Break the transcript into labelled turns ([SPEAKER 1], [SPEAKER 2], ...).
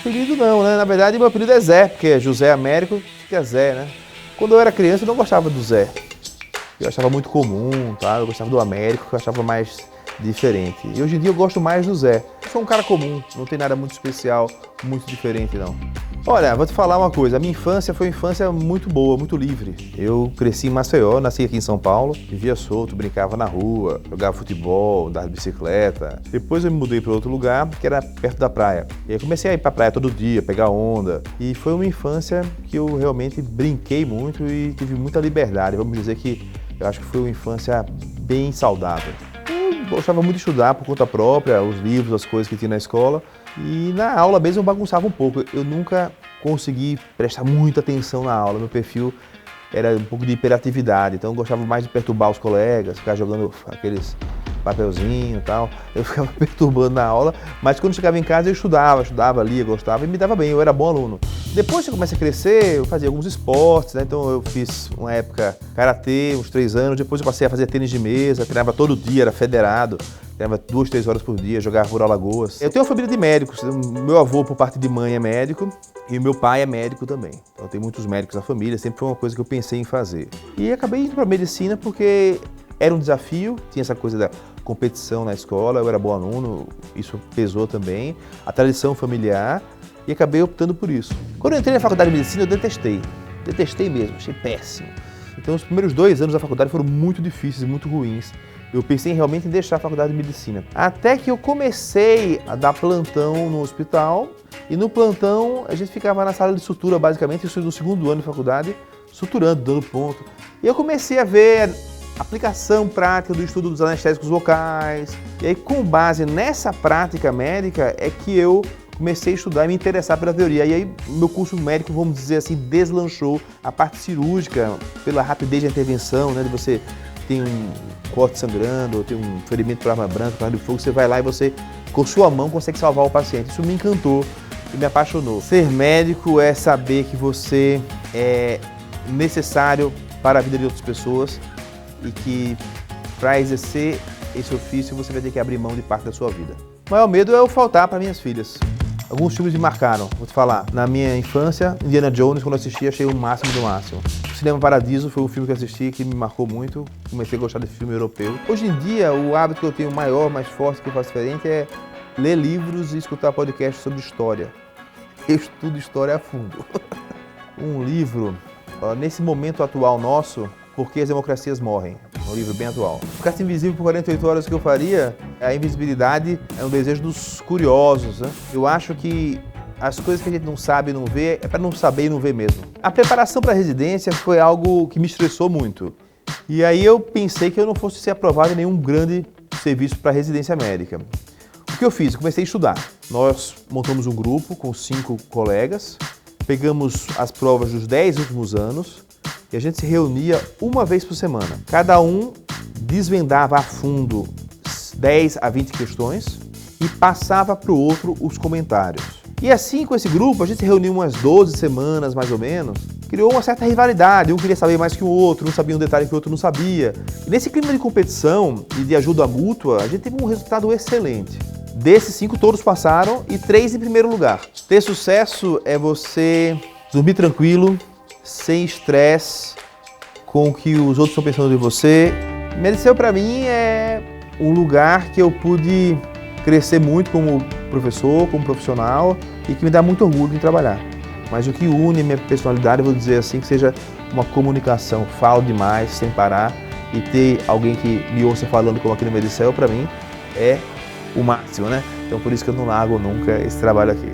[SPEAKER 1] Apelido não, né? Na verdade, meu apelido é Zé, porque é José Américo, fica Zé, né? Quando eu era criança, eu não gostava do Zé. Eu achava muito comum, tá? Eu gostava do Américo, que eu achava mais diferente. E hoje em dia eu gosto mais do Zé. Eu sou um cara comum, não tem nada muito especial, muito diferente, não. Olha, vou te falar uma coisa, a minha infância foi uma infância muito boa, muito livre. Eu cresci em Maceió, nasci aqui em São Paulo, vivia solto, brincava na rua, jogava futebol, andava de bicicleta. Depois eu me mudei para outro lugar, que era perto da praia. E aí comecei a ir para a praia todo dia, pegar onda. E foi uma infância que eu realmente brinquei muito e tive muita liberdade. Vamos dizer que eu acho que foi uma infância bem saudável. Eu gostava muito de estudar por conta própria, os livros, as coisas que tinha na escola. E na aula mesmo eu bagunçava um pouco. Eu nunca consegui prestar muita atenção na aula. Meu perfil era um pouco de hiperatividade, então eu gostava mais de perturbar os colegas, ficar jogando aqueles papelzinhos e tal. Eu ficava perturbando na aula, mas quando chegava em casa eu estudava, lia, gostava e me dava bem, eu era bom aluno. Depois que eu comecei a crescer, eu fazia alguns esportes, né? Então eu fiz uma época karatê, uns 3 anos, depois eu passei a fazer tênis de mesa, treinava todo dia, era federado. Treinava 2, 3 horas por dia, jogava por Alagoas. Eu tenho uma família de médicos, meu avô por parte de mãe é médico e meu pai é médico também. Então tem muitos médicos na família, sempre foi uma coisa que eu pensei em fazer. E acabei indo para medicina porque era um desafio, tinha essa coisa da competição na escola, eu era bom aluno, isso pesou também, a familiar e acabei optando por isso. Quando eu entrei na faculdade de medicina eu detestei mesmo, achei péssimo. Então os primeiros 2 anos da faculdade foram muito difíceis, muito ruins. Eu pensei realmente em deixar a faculdade de medicina. Até que eu comecei a dar plantão no hospital e no plantão a gente ficava na sala de sutura basicamente, isso no 2º ano de faculdade, suturando, dando ponto. E eu comecei a ver a aplicação prática do estudo dos anestésicos locais. E aí com base nessa prática médica é que eu comecei a estudar e me interessar pela teoria. E aí meu curso médico, vamos dizer assim, deslanchou a parte cirúrgica pela rapidez de intervenção, né, de você tem um corte sangrando, ou tem um ferimento por arma branca, por arma de fogo, você vai lá e você, com sua mão, consegue salvar o paciente. Isso me encantou e me apaixonou. Ser médico é saber que você é necessário para a vida de outras pessoas e que, para exercer esse ofício, você vai ter que abrir mão de parte da sua vida. O maior medo é eu faltar para minhas filhas. Alguns filmes me marcaram, vou te falar. Na minha infância, Indiana Jones, quando eu assisti, achei o máximo do máximo. Cinema Paradiso foi um filme que eu assisti que me marcou muito. Comecei a gostar de filme europeu. Hoje em dia, o hábito que eu tenho maior, mais forte, que eu faço diferente é ler livros e escutar podcasts sobre história. Eu estudo história a fundo. Um livro, nesse momento atual nosso, Por que as Democracias Morrem? Um livro bem atual. Ficasse invisível por 48 horas, o que eu faria? A invisibilidade é um desejo dos curiosos, né? Eu acho que as coisas que a gente não sabe e não vê, é para não saber e não ver mesmo. A preparação para a residência foi algo que me estressou muito. E aí eu pensei que eu não fosse ser aprovado em nenhum grande serviço para residência médica. O que eu fiz? Eu comecei a estudar. Nós montamos um grupo com 5 colegas, pegamos as provas dos 10 últimos anos e a gente se reunia uma vez por semana. Cada um desvendava a fundo 10 a 20 questões e passava para o outro os comentários. E assim, com esse grupo, a gente se reuniu umas 12 semanas, mais ou menos, criou uma certa rivalidade, um queria saber mais que o outro, um sabia um detalhe que o outro não sabia. E nesse clima de competição e de ajuda mútua, a gente teve um resultado excelente. Desses 5, todos passaram e 3 em primeiro lugar. Ter sucesso é você dormir tranquilo, sem estresse, com o que os outros estão pensando de você. Medicina, para mim, é um lugar que eu pude crescer muito como professor, como profissional e que me dá muito orgulho em trabalhar. Mas o que une minha personalidade, eu vou dizer assim, que seja uma comunicação, falo demais, sem parar, e ter alguém que me ouça falando como aqui no Medicel, para mim, é o máximo, né? Então por isso que eu não largo nunca esse trabalho aqui.